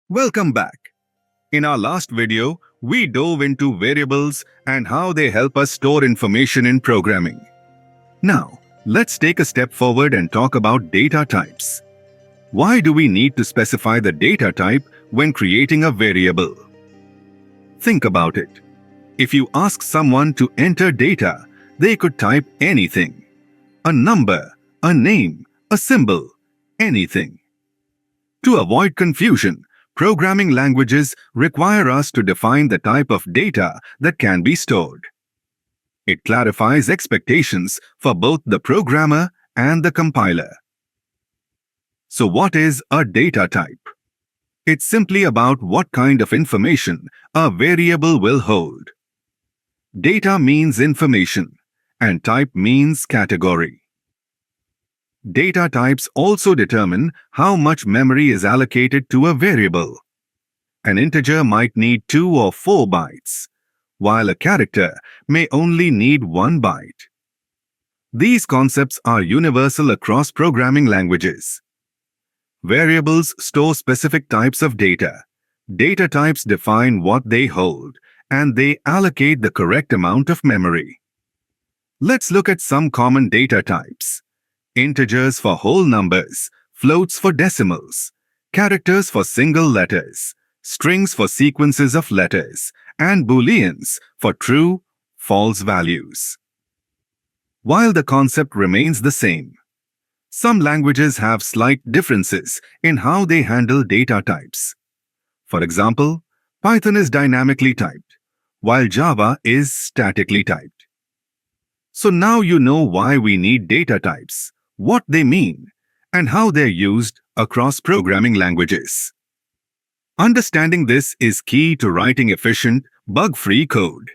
Welcome back. In our last video, we dove into variables and how they help us store information in programming. Now, let's take a step forward and talk about data types. Why do we need to specify the data type when creating a variable? Think about it. If you ask someone to enter data, they could type anything. A number, a name, a symbol, anything. To avoid confusion, programming languages require us to define the type of data that can be stored. It clarifies expectations for both the programmer and the compiler. So what is a data type? It's simply about what kind of information a variable will hold. Data means information, and type means category. Data types also determine how much memory is allocated to a variable. An integer might need 2 or 4 bytes, while a character may only need 1 byte. These concepts are universal across programming languages. Variables store specific types of data. Data types define what they hold, and they allocate the correct amount of memory. Let's look at some common data types. Integers for whole numbers, floats for decimals, characters for single letters, strings for sequences of letters, and booleans for true, false values. While the concept remains the same, some languages have slight differences in how they handle data types. For example, Python is dynamically typed, while Java is statically typed. So now you know why we need data types, what they mean, and how they're used across programming languages. Understanding this is key to writing efficient, bug-free code.